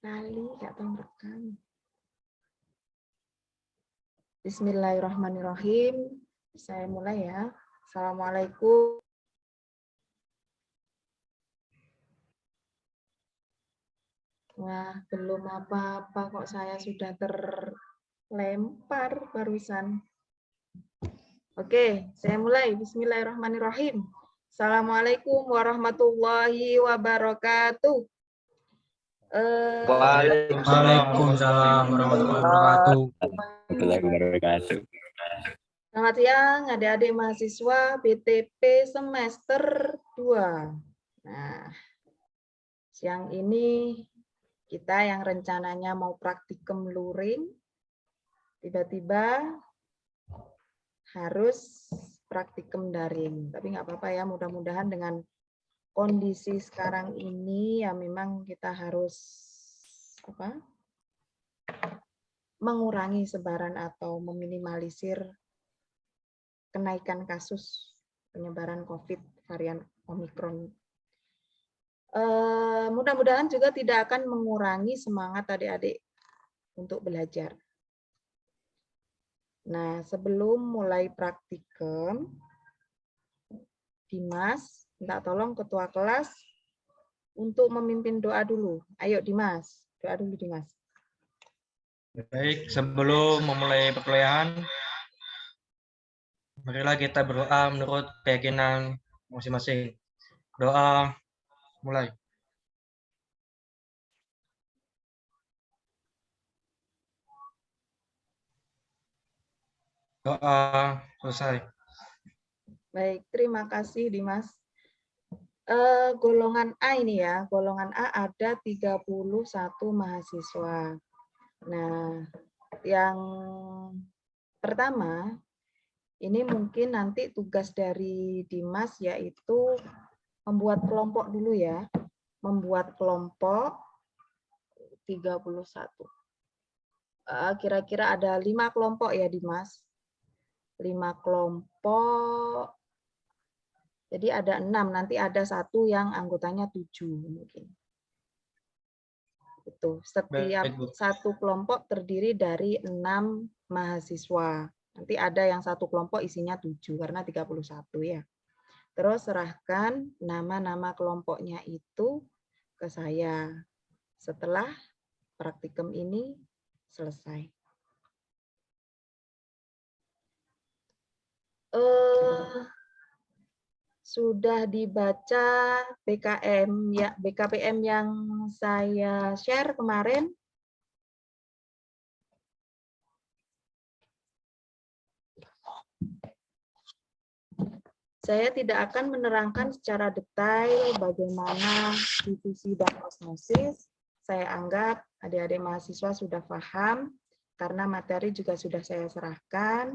Kali nggak tahu rekam. Bismillahirrahmanirrahim. Saya mulai ya. Assalamualaikum. Wah, belum apa-apa kok saya sudah terlempar barusan. Oke, saya mulai. Bismillahirrahmanirrahim. Assalamualaikum warahmatullahi wabarakatuh. Waalaikumsalam warahmatullahi wabarakatuh. Selamat siang adik-adik mahasiswa BTP semester 2. Nah, siang ini kita yang rencananya mau praktikum luring, tiba-tiba harus praktikum daring. Tapi nggak apa-apa ya, mudah-mudahan dengan kondisi sekarang ini ya memang kita harus mengurangi sebaran atau meminimalisir kenaikan kasus penyebaran COVID varian Omikron. Mudah-mudahan juga tidak akan mengurangi semangat adik-adik untuk belajar. Nah, sebelum mulai praktikum, Dimas, minta tolong ketua kelas untuk memimpin doa dulu. Ayo Dimas, doa dulu Dimas. Baik, sebelum memulai perkuliahan, marilah kita berdoa menurut keyakinan masing-masing. Doa mulai. Doa selesai. Baik, terima kasih Dimas. Golongan A ini ya, golongan A ada 31 mahasiswa. Nah, yang pertama, ini mungkin nanti tugas dari Dimas yaitu membuat kelompok dulu ya. Membuat kelompok 31. Kira-kira ada 5 kelompok ya Dimas. 5 kelompok. Jadi ada 6, nanti ada 1 yang anggotanya 7 mungkin. Itu. Setiap satu kelompok terdiri dari 6 mahasiswa. Nanti ada yang satu kelompok isinya 7 karena 31 ya. Terus serahkan nama-nama kelompoknya itu ke saya setelah praktikum ini selesai. Sudah dibaca BKPM yang saya share kemarin? Saya tidak akan menerangkan secara detail bagaimana difusi dan osmosis. Saya anggap adik-adik mahasiswa sudah paham karena materi juga sudah saya serahkan.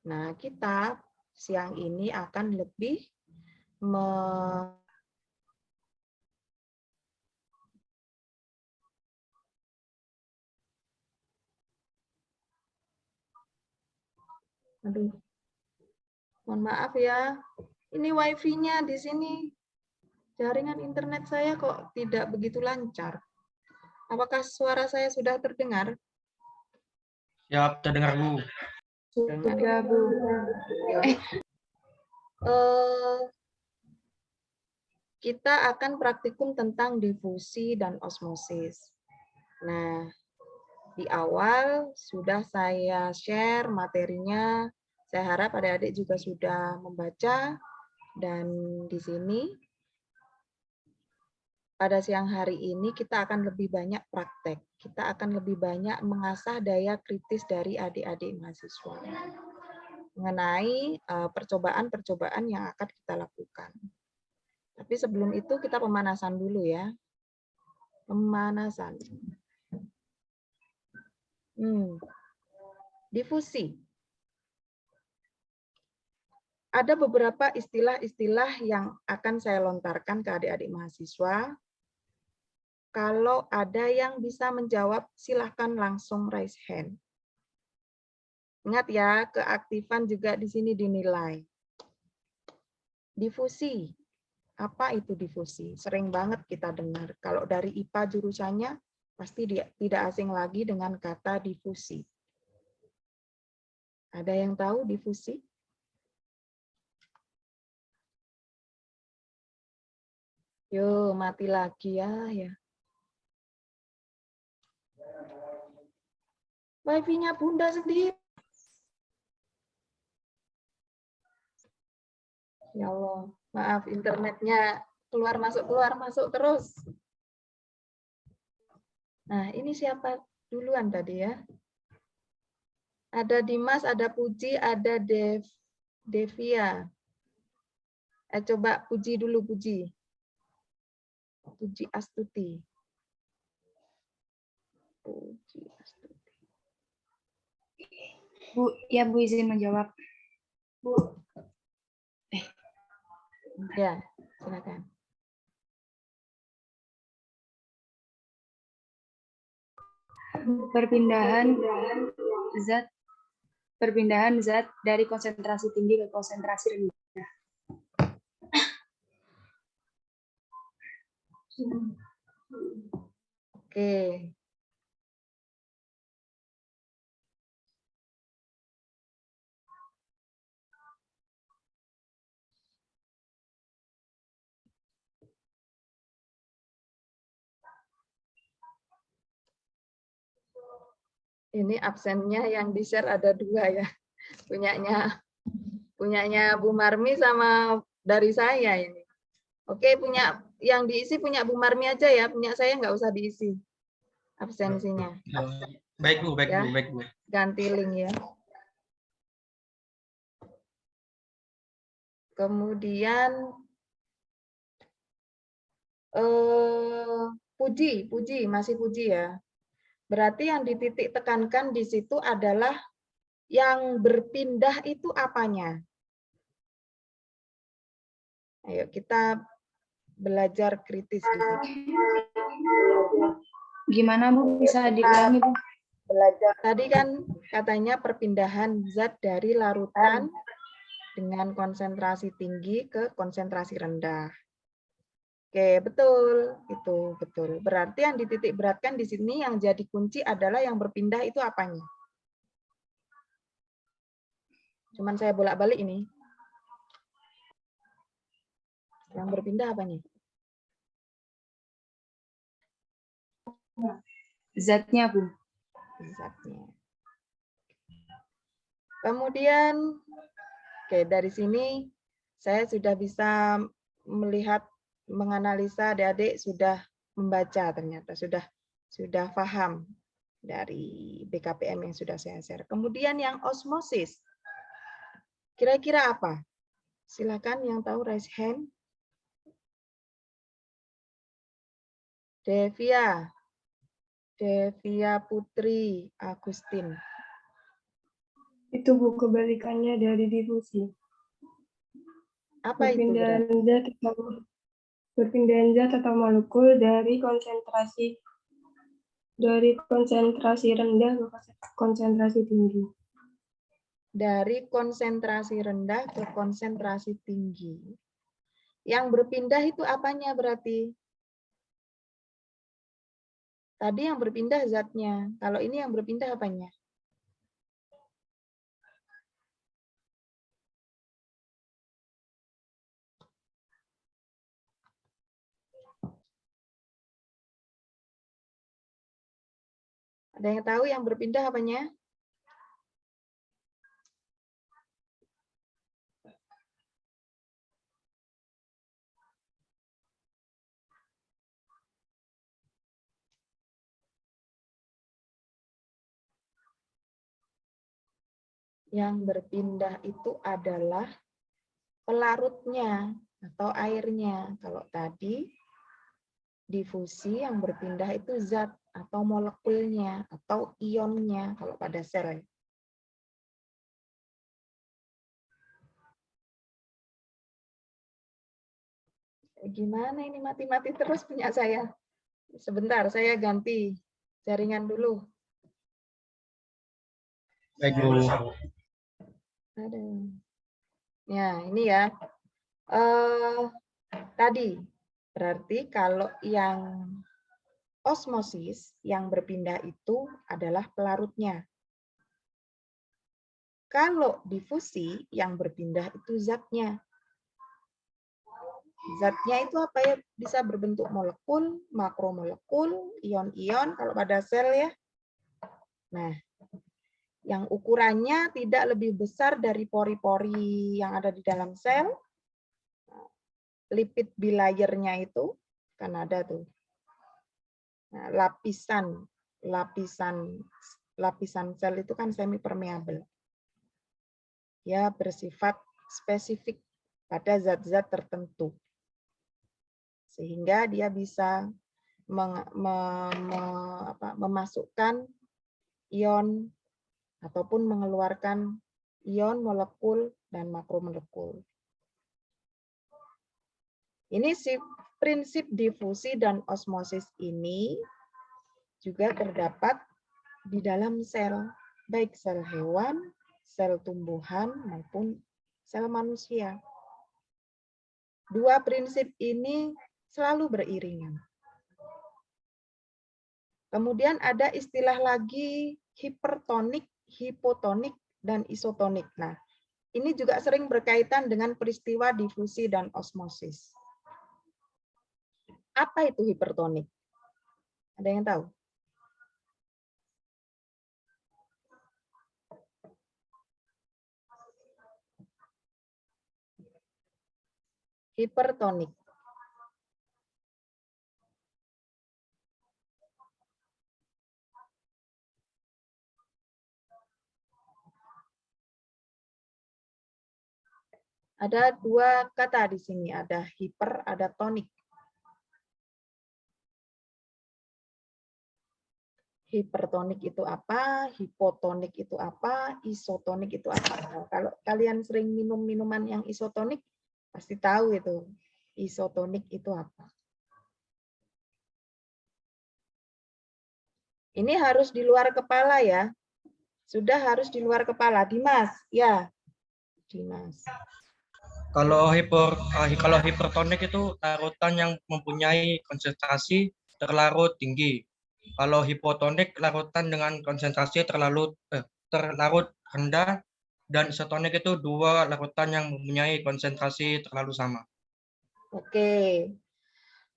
Nah, kita siang ini akan lebih mohon maaf ya. Ini wifi-nya di sini. Jaringan internet saya kok tidak begitu lancar. Apakah suara saya sudah terdengar? Siap, terdengar Bu. Sudah Bu. Kita akan praktikum tentang difusi dan osmosis. Nah, di awal sudah saya share materinya. Saya harap adik-adik juga sudah membaca. Dan di sini, pada siang hari ini kita akan lebih banyak praktek. Kita akan lebih banyak mengasah daya kritis dari adik-adik mahasiswa mengenai percobaan-percobaan yang akan kita lakukan. Tapi sebelum itu kita pemanasan dulu ya. Pemanasan. Difusi. Ada beberapa istilah-istilah yang akan saya lontarkan ke adik-adik mahasiswa. Kalau ada yang bisa menjawab, silahkan langsung raise hand. Ingat ya, keaktifan juga di sini dinilai. Difusi. Apa itu difusi? Sering banget kita dengar. Kalau dari IPA jurusannya, Pasti dia tidak asing lagi dengan kata difusi. Ada yang tahu difusi? Yo, mati lagi ya. Wifi-nya Bunda sendiri. Ya Allah, maaf internetnya keluar masuk terus. Nah, ini siapa duluan tadi ya? Ada Dimas, ada Puji, ada Devia. Coba Puji dulu, Puji. Puji Astuti. Puji Astuti. Bu, ya Bu izin menjawab. Bu. Ya, silakan. Perpindahan zat dari konsentrasi tinggi ke konsentrasi rendah. Oke. Ini absennya yang di-share ada 2 ya. Punyanya Bu Marmi sama dari saya ini. Oke, yang diisi punya Bu Marmi aja ya, punya saya nggak usah diisi absensinya. Baik Bu, baik Ya. Bu, baik Bu. Ganti link ya. Kemudian Puji, masih Puji ya. Berarti yang dititik tekankan di situ adalah yang berpindah itu apanya? Ayo kita belajar kritis di sini. Gimana Bu, bisa diulangi Bu? Belajar. Tadi kan katanya perpindahan zat dari larutan dengan konsentrasi tinggi ke konsentrasi rendah. Oke, betul. Itu betul. Berarti yang dititik beratkan di sini yang jadi kunci adalah yang berpindah itu apanya? Cuman saya bolak-balik ini. Yang berpindah apanya? Zatnya Bu. Zatnya. Kemudian, oke, dari sini saya sudah bisa melihat, menganalisa adik-adik sudah membaca ternyata, sudah paham dari BKPM yang sudah saya share. Kemudian yang osmosis, kira-kira apa? Silakan yang tahu raise hand. Devia Putri Agustin. Itu Bu, kebalikannya dari difusi. Apa itu berarti? Perpindahan zat atau molekul dari konsentrasi rendah ke konsentrasi tinggi. Dari konsentrasi rendah ke konsentrasi tinggi. Yang berpindah itu apanya berarti? Tadi yang berpindah zatnya. Kalau ini yang berpindah apanya? Ada yang tahu yang berpindah apanya? Yang berpindah itu adalah pelarutnya atau airnya. Kalau tadi difusi yang berpindah itu zat atau molekulnya atau ionnya kalau pada sel. Gimana ini mati-mati terus punya saya? Sebentar, saya ganti jaringan dulu. Baik Bu. Aduh. Ya, ini ya. Tadi berarti kalau yang osmosis yang berpindah itu adalah pelarutnya. Kalau difusi yang berpindah itu zatnya. Zatnya itu apa ya? Bisa berbentuk molekul, makromolekul, ion-ion kalau pada sel ya. Nah, yang ukurannya tidak lebih besar dari pori-pori yang ada di dalam sel. Lipid bilayernya itu kan ada tuh. Nah, lapisan sel itu kan semi permeable. Ya, bersifat spesifik pada zat-zat tertentu. Sehingga dia bisa memasukkan ion ataupun mengeluarkan ion, molekul, dan makromolekul. Ini prinsip difusi dan osmosis ini juga terdapat di dalam sel, baik sel hewan, sel tumbuhan, maupun sel manusia. Dua prinsip ini selalu beriringan. Kemudian ada istilah lagi hipertonik, hipotonik, dan isotonik. Nah, ini juga sering berkaitan dengan peristiwa difusi dan osmosis. Apa itu hipertonik? Ada yang tahu? Hipertonik. Ada dua kata di sini, ada hiper, ada tonik. Hipertonik itu apa, hipotonik itu apa, isotonik itu apa. Nah, kalau kalian sering minum minuman yang isotonik, pasti tahu itu. Isotonik itu apa. Ini harus di luar kepala ya. Sudah harus di luar kepala. Dimas, ya. Dimas. Kalau hipertonik itu larutan yang mempunyai konsentrasi terlarut tinggi. Kalau hipotonik larutan dengan konsentrasi terlarut rendah, dan isotonik itu dua larutan yang mempunyai konsentrasi terlalu sama. Oke.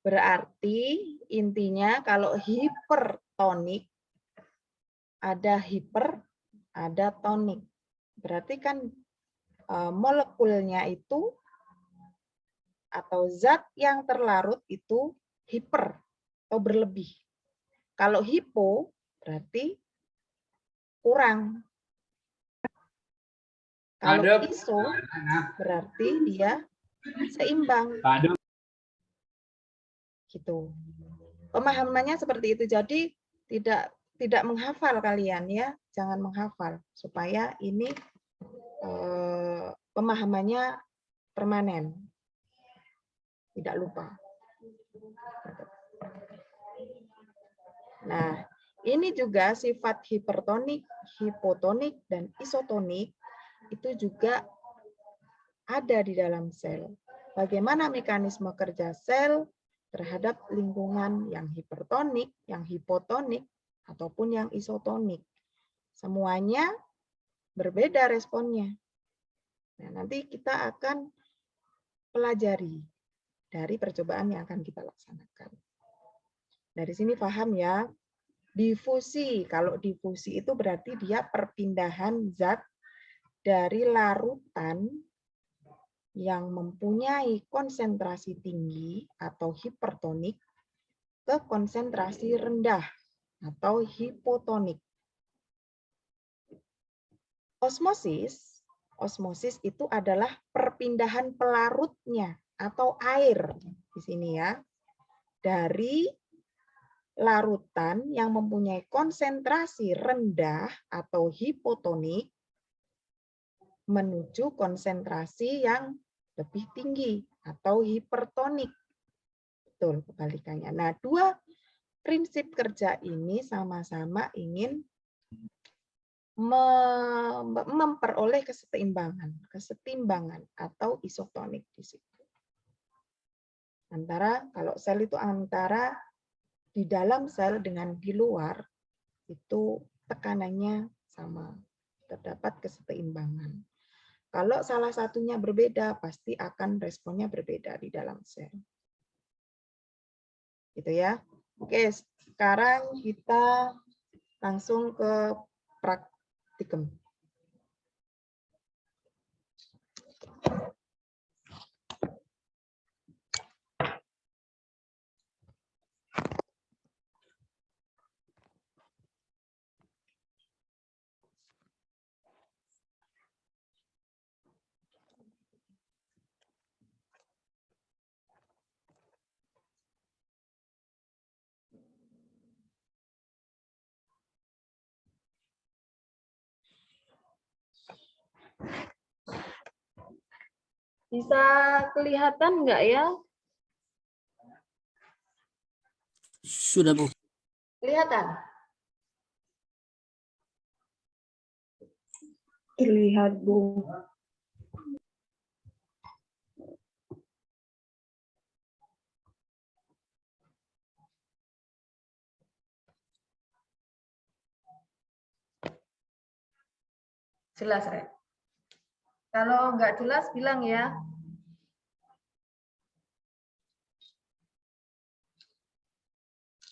Berarti intinya kalau hipertonik ada hiper, ada tonik. Berarti kan molekulnya itu atau zat yang terlarut itu hiper atau berlebih. Kalau hipo berarti kurang. Kalau iso berarti dia seimbang. Gitu. Pemahamannya seperti itu. Jadi tidak menghafal kalian ya, jangan menghafal supaya ini pemahamannya permanen. Tidak lupa. Nah, ini juga sifat hipertonik, hipotonik, dan isotonik itu juga ada di dalam sel. Bagaimana mekanisme kerja sel terhadap lingkungan yang hipertonik, yang hipotonik, ataupun yang isotonik. Semuanya berbeda responnya. Nah, nanti kita akan pelajari dari percobaan yang akan kita laksanakan. Dari sini paham ya, difusi. Kalau difusi itu berarti dia perpindahan zat dari larutan yang mempunyai konsentrasi tinggi atau hipertonik ke konsentrasi rendah atau hipotonik. Osmosis itu adalah perpindahan pelarutnya atau air di sini ya, dari larutan yang mempunyai konsentrasi rendah atau hipotonik menuju konsentrasi yang lebih tinggi atau hipertonik. Betul kebalikannya. Nah, dua prinsip kerja ini sama-sama ingin memperoleh kesetimbangan atau isotonik di situ. Kalau sel itu antara di dalam sel dengan di luar itu tekanannya sama, terdapat keseimbangan. Kalau salah satunya berbeda, pasti akan responnya berbeda di dalam sel. Gitu ya. Oke, sekarang kita langsung ke praktikum. Bisa kelihatan nggak ya? Sudah, Bu. Kelihatan? Terlihat, Bu. Jelas, Rek? Kalau nggak jelas, bilang ya.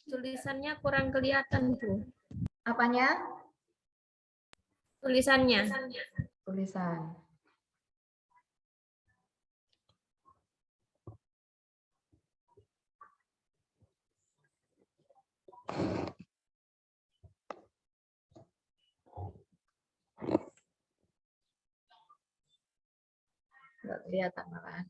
Tulisannya kurang kelihatan, Bu. Apanya? Tulisannya. Tulisan. Nggak kelihatan malahan.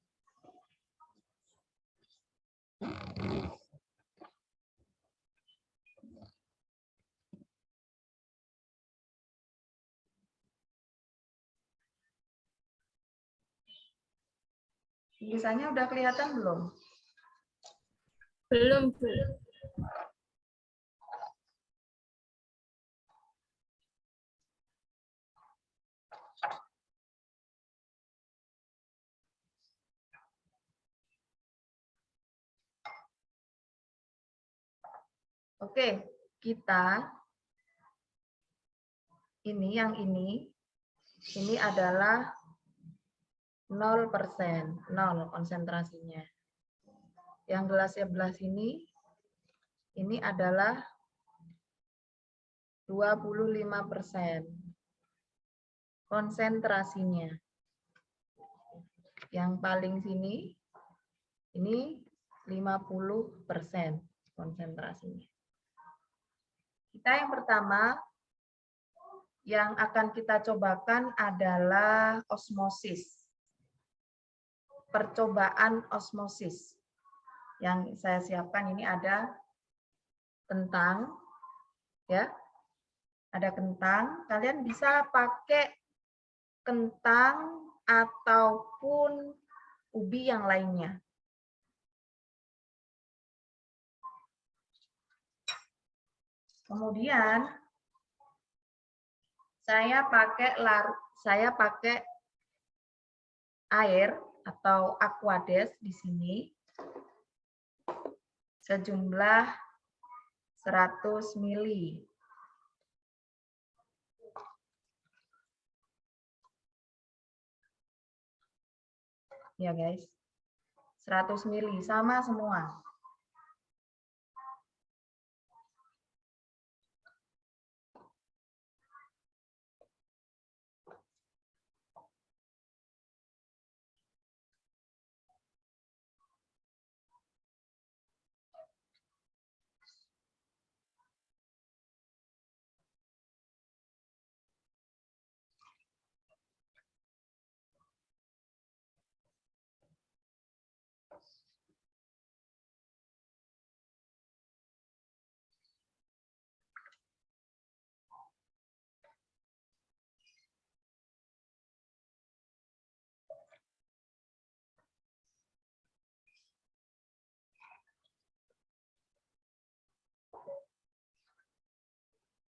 Tulisannya udah kelihatan belum? Belum, Bu. Oke, kita yang ini adalah 0%, 0 konsentrasinya. Yang gelas sebelah sini, ini adalah 25% konsentrasinya. Yang paling sini, ini 50% konsentrasinya. Kita yang pertama, yang akan kita cobakan adalah osmosis. Percobaan osmosis. Yang saya siapkan ini ada kentang, ya. Ada kentang, kalian bisa pakai kentang ataupun ubi yang lainnya. Kemudian saya pakai air atau aquades di sini sejumlah 100 ml. Ya guys, 100 ml sama semua.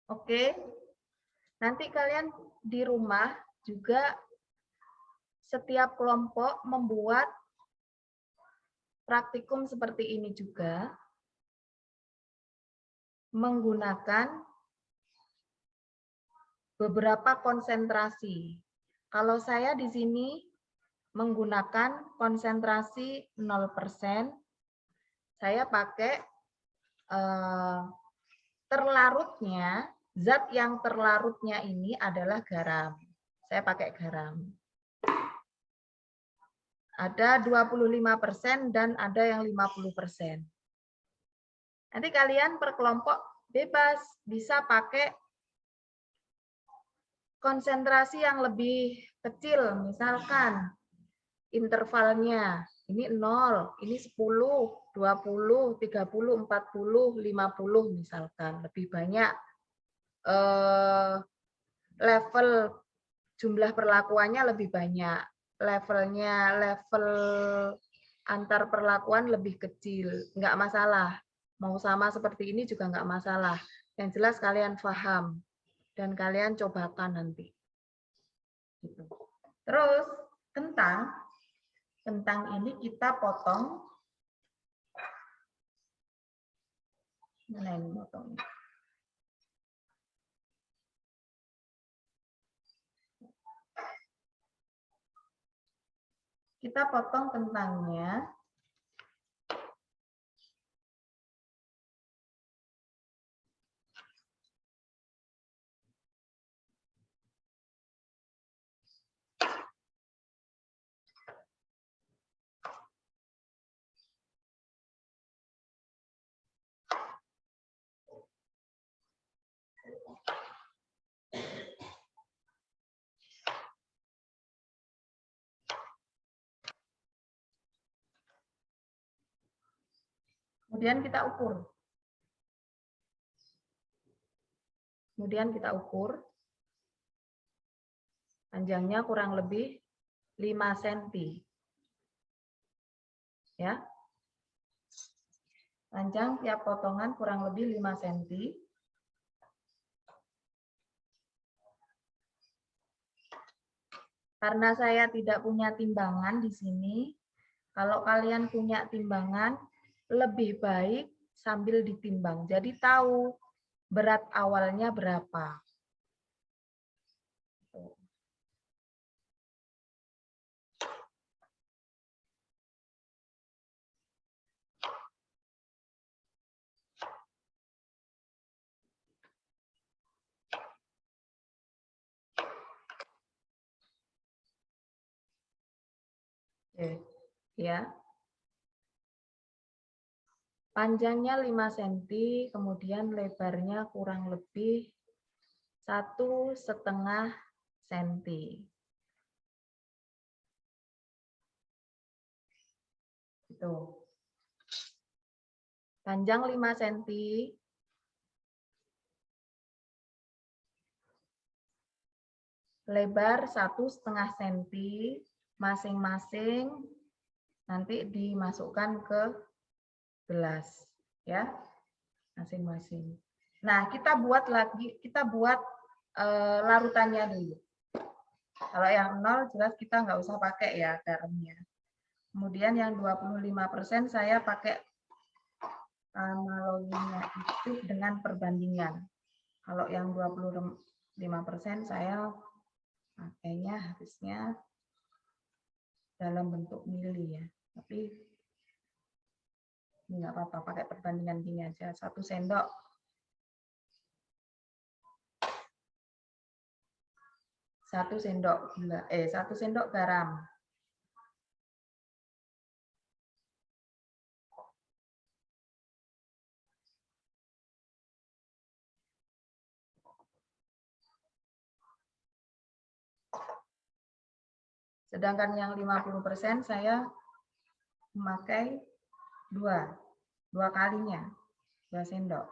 Oke, nanti kalian di rumah juga setiap kelompok membuat praktikum seperti ini juga. menggunakan beberapa konsentrasi. Kalau saya di sini menggunakan konsentrasi 0%, saya pakai terlarutnya, zat yang terlarutnya ini adalah garam. Saya pakai garam. Ada 25% dan ada yang 50%. Nanti kalian per kelompok bebas, bisa pakai konsentrasi yang lebih kecil, misalkan intervalnya ini 0, ini 10, 20, 30, 40, 50 misalkan. Lebih banyak level jumlah perlakuannya lebih banyak. Level antar perlakuan lebih kecil. Enggak masalah. Mau sama seperti ini juga enggak masalah. Yang jelas kalian paham. Dan kalian cobakan nanti. Gitu. Terus kentang ini kita potong. Mana ini potongnya? Kita potong kentangnya. Kemudian kita ukur. Panjangnya kurang lebih 5 cm. Ya. Panjang tiap potongan kurang lebih 5 cm. Karena saya tidak punya timbangan di sini, kalau kalian punya timbangan, lebih baik sambil ditimbang. Jadi tahu berat awalnya berapa. Oke, ya. Panjangnya 5 cm, kemudian lebarnya kurang lebih 1,5 cm. Itu. Panjang 5 cm. Lebar 1,5 cm masing-masing, nanti dimasukkan ke gelas, ya, masing-masing. Nah, kita buat larutannya dulu. Kalau yang 0 jelas kita nggak usah pakai ya garamnya. Kemudian yang 25% saya pakai analoginya itu dengan perbandingan. Kalau yang 25% saya pakainya harusnya dalam bentuk mili ya. Tapi ini nggak apa-apa, pakai perbandingan gini aja. 1 sendok. 1 sendok gula, 1 sendok garam. Sedangkan yang 50% saya memakai 2 kalinya, 2 sendok.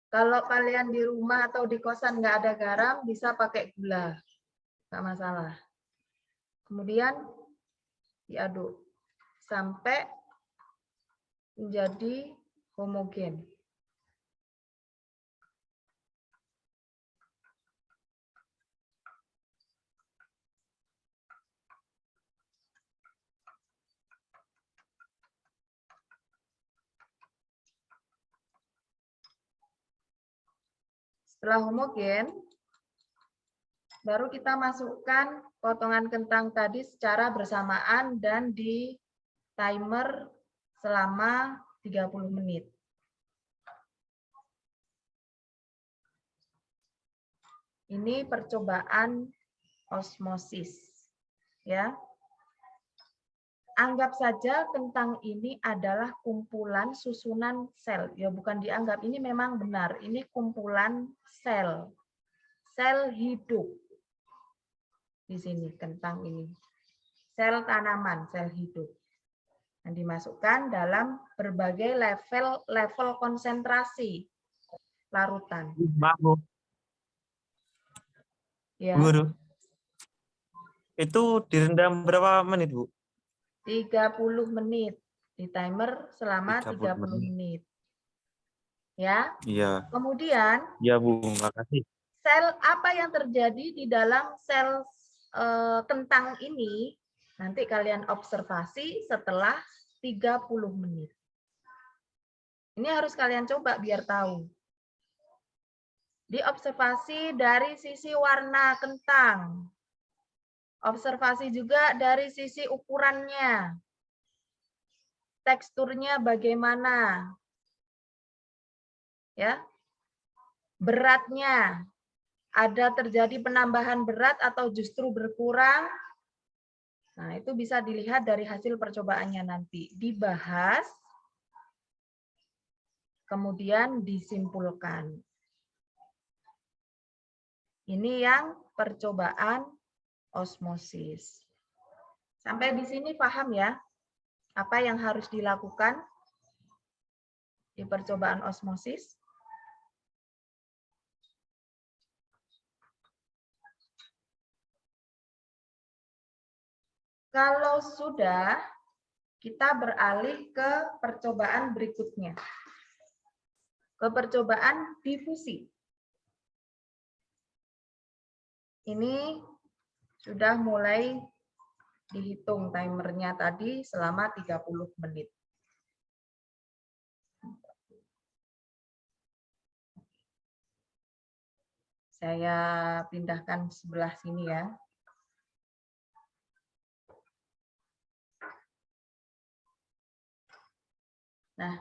Kalau kalian di rumah atau di kosan nggak ada garam, bisa pakai gula, nggak masalah. Kemudian diaduk sampai menjadi homogen. Setelah homogen, baru kita masukkan potongan kentang tadi secara bersamaan dan di timer selama 30 menit. Ini percobaan osmosis. Ya. Anggap saja kentang ini adalah kumpulan susunan sel. Ya, bukan dianggap, ini memang benar. Ini kumpulan sel. Sel hidup. Di sini kentang ini. Sel tanaman, sel hidup. Dan dimasukkan dalam berbagai level konsentrasi larutan. Maaf, Bu. Ya. Guru. Itu direndam berapa menit, Bu? 30 menit. Di timer selama 30 menit. Ya. Iya. Kemudian, Iya, Bu. Makasih. sel apa yang terjadi di dalam sel kentang ini, nanti kalian observasi setelah 30 menit. Ini harus kalian coba biar tahu. Diobservasi dari sisi warna kentang. Observasi juga dari sisi ukurannya. Teksturnya bagaimana. Ya. Beratnya. Ada terjadi penambahan berat atau justru berkurang. Nah, itu bisa dilihat dari hasil percobaannya nanti. Dibahas, kemudian disimpulkan. Ini yang percobaan osmosis. Sampai di sini paham ya? Apa yang harus dilakukan di percobaan osmosis? Kalau sudah, kita beralih ke percobaan berikutnya. Ke percobaan difusi. Ini sudah mulai dihitung timernya tadi selama 30 menit. Saya pindahkan sebelah sini ya. Nah,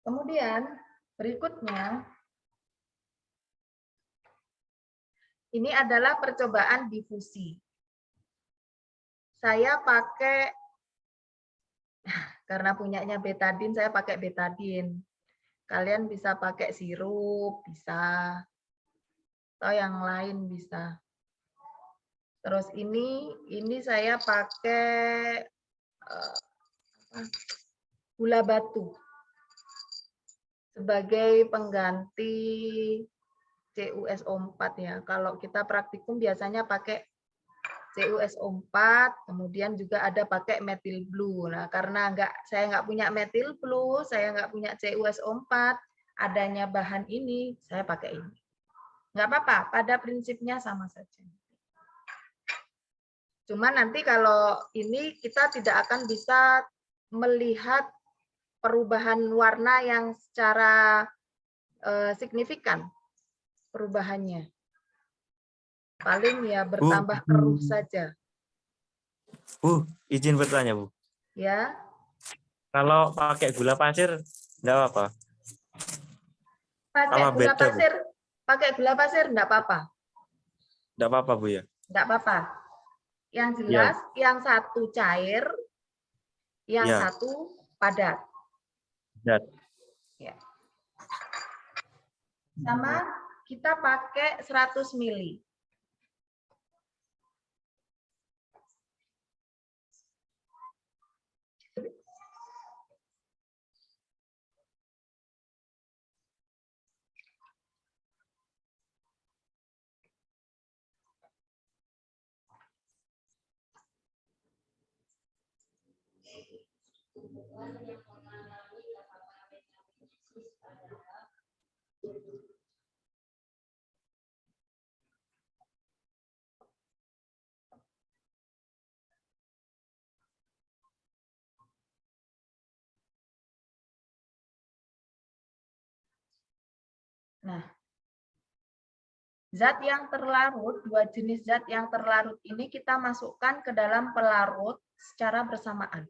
kemudian berikutnya, ini adalah percobaan difusi. Saya pakai, karena punyanya betadin, saya pakai betadin. Kalian bisa pakai sirup, bisa. Atau yang lain bisa. Terus ini saya pakai gula batu sebagai pengganti CuSO4 ya. Kalau kita praktikum biasanya pakai CuSO4, kemudian juga ada pakai methyl blue. Nah, karena saya nggak punya methyl blue, saya nggak punya CuSO4, adanya bahan ini, saya pakai ini. Nggak apa-apa, pada prinsipnya sama saja. Cuma nanti kalau ini kita tidak akan bisa melihat perubahan warna yang secara signifikan perubahannya. Paling ya bertambah keruh saja. Bu, izin bertanya, Bu. Ya. Kalau pakai gula pasir, enggak apa-apa. Pakai gula pasir enggak apa-apa. Enggak apa-apa, Bu ya. Enggak apa-apa. Yang jelas, yang satu cair, yang satu padat. Padat. Ya. Sama kita pakai 100 ml. Nah, zat yang terlarut, dua jenis zat yang terlarut ini kita masukkan ke dalam pelarut secara bersamaan.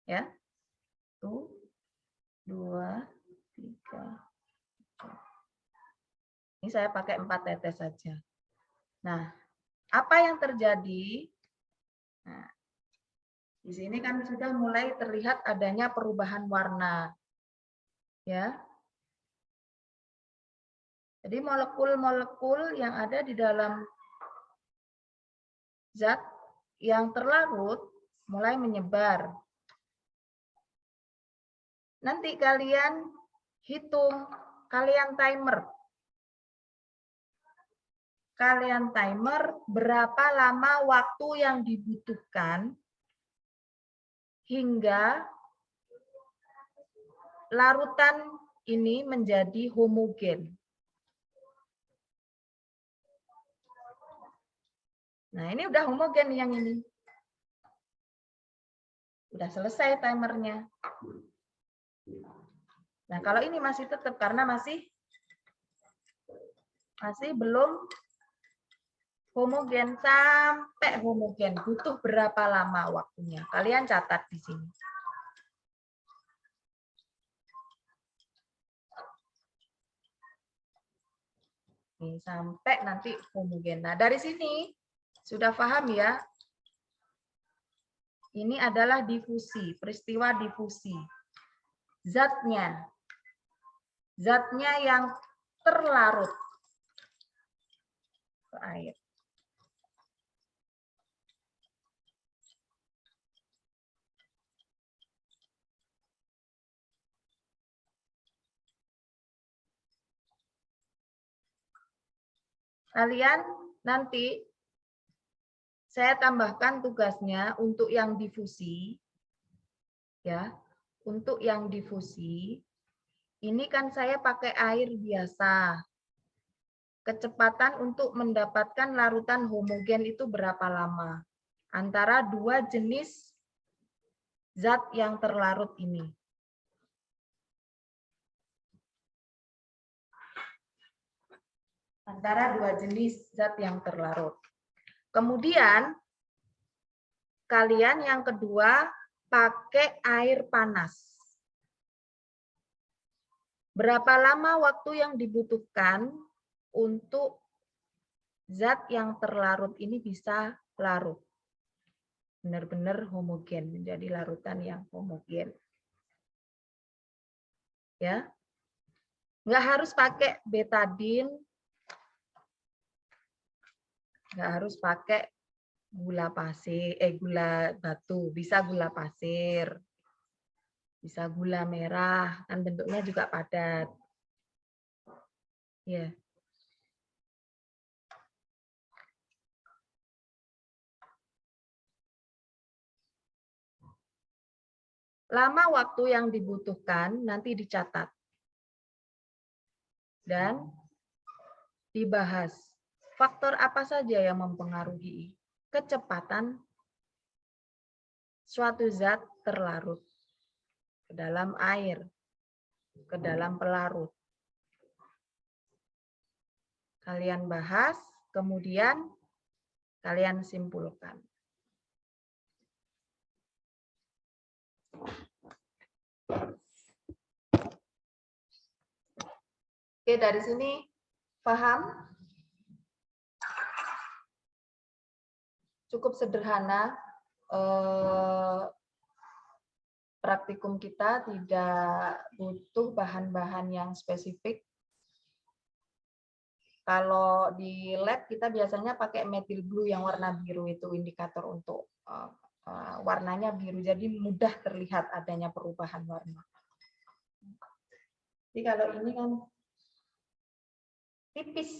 Ya. 1, 2, 3. Ini saya pakai 4 tetes saja. Nah, apa yang terjadi? Nah, di sini kan sudah mulai terlihat adanya perubahan warna. Ya. Jadi molekul-molekul yang ada di dalam zat yang terlarut mulai menyebar. Nanti kalian hitung, kalian timer. Kalian timer berapa lama waktu yang dibutuhkan hingga larutan ini menjadi homogen. Nah, ini udah homogen yang ini. Udah selesai timernya. Nah, kalau ini masih tetap karena masih belum homogen, sampai homogen butuh berapa lama waktunya? Kalian catat di sini. Nih, sampai nanti homogen. Nah, dari sini sudah paham ya? Ini adalah difusi, peristiwa difusi. Zatnya yang terlarut ke air. Kalian nanti saya tambahkan tugasnya untuk yang difusi, ya, untuk yang difusi, ini kan saya pakai air biasa. Kecepatan untuk mendapatkan larutan homogen itu berapa lama? Antara dua jenis zat yang terlarut ini. Antara dua jenis zat yang terlarut. Kemudian, kalian yang kedua pakai air panas. Berapa lama waktu yang dibutuhkan untuk zat yang terlarut ini bisa larut? Benar-benar homogen, menjadi larutan yang homogen. Ya, nggak harus pakai betadin, nggak harus pakai gula pasir, gula batu, bisa gula pasir, bisa gula merah, kan bentuknya juga padat. Ya. Lama waktu yang dibutuhkan nanti dicatat dan dibahas. Faktor apa saja yang mempengaruhi kecepatan suatu zat terlarut ke dalam air, ke dalam pelarut. Kalian bahas, kemudian kalian simpulkan. Oke, dari sini paham? Cukup sederhana. Praktikum kita tidak butuh bahan-bahan yang spesifik. Kalau di lab kita biasanya pakai methyl blue yang warna biru, itu indikator untuk warnanya biru, jadi mudah terlihat adanya perubahan warna. Jadi kalau ini kan tipis,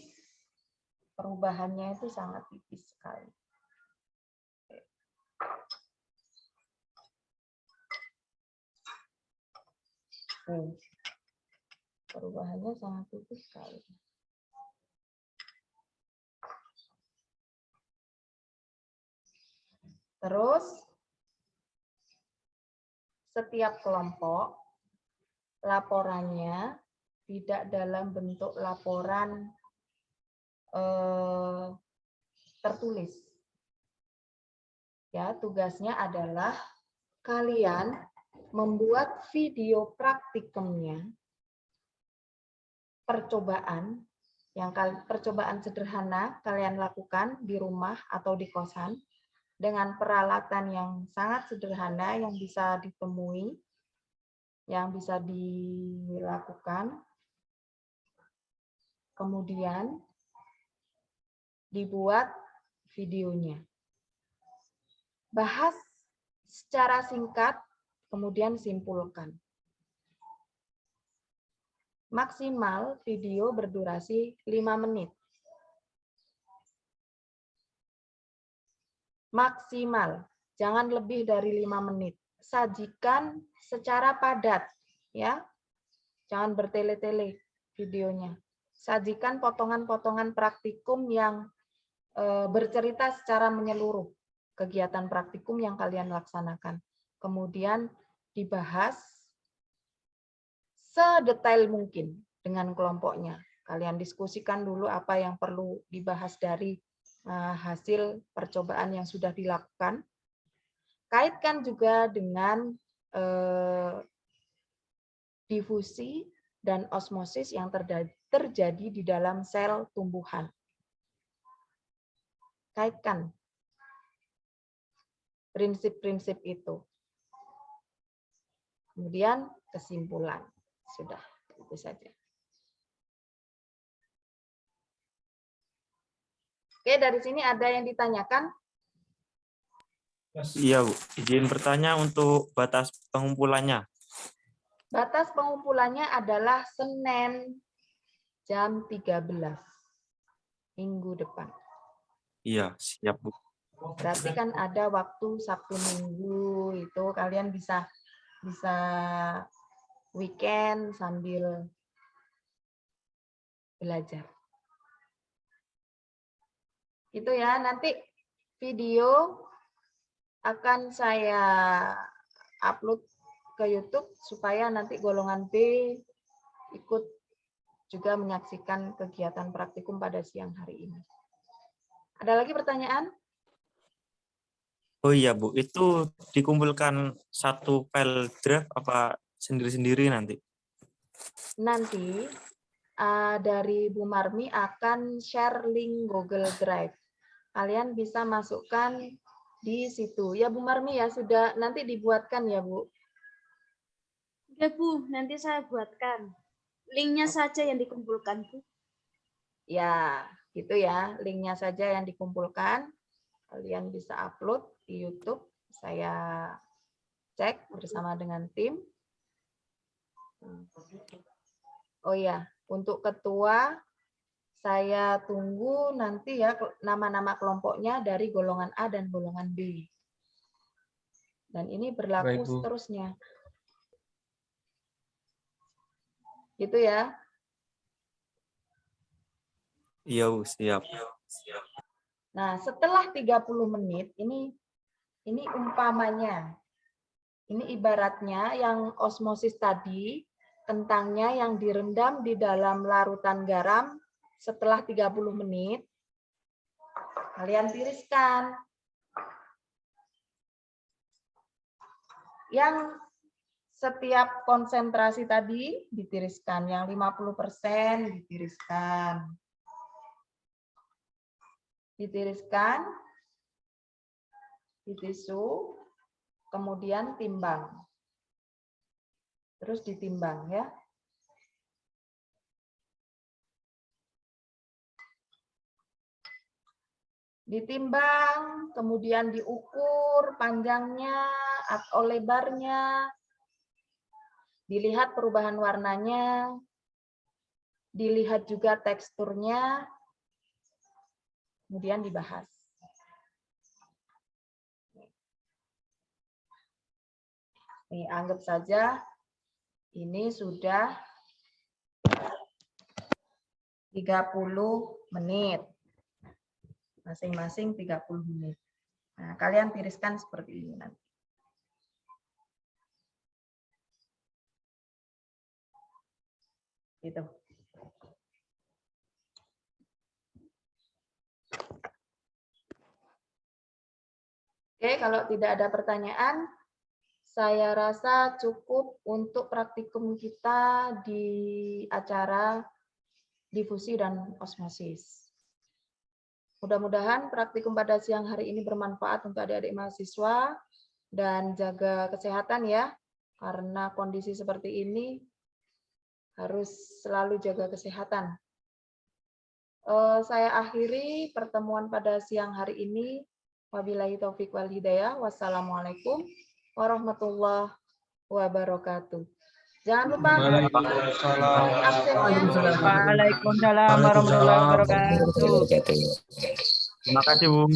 perubahannya itu sangat tipis sekali. Perubahannya sangat tipis sekali. Terus setiap kelompok laporannya tidak dalam bentuk laporan tertulis. Ya, tugasnya adalah kalian membuat video praktikumnya, percobaan sederhana kalian lakukan di rumah atau di kosan dengan peralatan yang sangat sederhana yang bisa ditemui, yang bisa dilakukan. Kemudian dibuat videonya. Bahas secara singkat, kemudian simpulkan. Maksimal video berdurasi 5 menit. Maksimal, jangan lebih dari 5 menit. Sajikan secara padat, ya. Jangan bertele-tele videonya. Sajikan potongan-potongan praktikum yang bercerita secara menyeluruh kegiatan praktikum yang kalian laksanakan. Kemudian dibahas sedetail mungkin dengan kelompoknya. Kalian diskusikan dulu apa yang perlu dibahas dari hasil percobaan yang sudah dilakukan. Kaitkan juga dengan difusi dan osmosis yang terjadi di dalam sel tumbuhan. Kaitkan prinsip-prinsip itu. Kemudian kesimpulan. Sudah, itu saja. Oke, dari sini ada yang ditanyakan? Iya, Bu. Izin bertanya untuk batas pengumpulannya. Batas pengumpulannya adalah Senin jam 13. Minggu depan. Iya, siap, Bu. Berarti kan ada waktu Sabtu Minggu, itu kalian bisa weekend sambil belajar. Itu ya, nanti video akan saya upload ke YouTube supaya nanti golongan B ikut juga menyaksikan kegiatan praktikum pada siang hari ini. Ada lagi pertanyaan? Oh iya, Bu. Itu dikumpulkan satu file draft apa sendiri-sendiri nanti? Nanti dari Bu Marmi akan share link Google Drive. Kalian bisa masukkan di situ. Ya Bu Marmi ya, sudah nanti dibuatkan ya Bu. Ya Bu, nanti saya buatkan. Linknya saja yang dikumpulkan Bu. Ya, gitu ya. Linknya saja yang dikumpulkan. Kalian bisa upload di YouTube. Saya cek bersama dengan tim. Oh ya, untuk ketua saya tunggu nanti ya nama-nama kelompoknya dari golongan A dan golongan B. Dan ini berlaku Baik, Bu. seterusnya. Gitu ya. Iya, Bu. Siap. Nah, setelah 30 menit, ini umpamanya. Ini ibaratnya yang osmosis tadi, kentangnya yang direndam di dalam larutan garam setelah 30 menit, kalian tiriskan. Yang setiap konsentrasi tadi ditiriskan, yang 50% ditiriskan. Ditiriskan di tisu, kemudian timbang. Terus ditimbang ya. Ditimbang, kemudian diukur panjangnya atau lebarnya. Dilihat perubahan warnanya. Dilihat juga teksturnya. Kemudian dibahas. Nih, anggap saja ini sudah 30 menit. Masing-masing 30 menit. Nah, kalian tiriskan seperti ini nanti. Gitu. Oke, kalau tidak ada pertanyaan, saya rasa cukup untuk praktikum kita di acara difusi dan osmosis. Mudah-mudahan praktikum pada siang hari ini bermanfaat untuk adik-adik mahasiswa dan jaga kesehatan ya, karena kondisi seperti ini harus selalu jaga kesehatan. Saya akhiri pertemuan pada siang hari ini. Wabillahi taufik wal hidayah. Wassalamualaikum warahmatullahi wabarakatuh. Jangan lupa absennya. Waalaikumsalam warahmatullahi wabarakatuh. Terima kasih, Bu.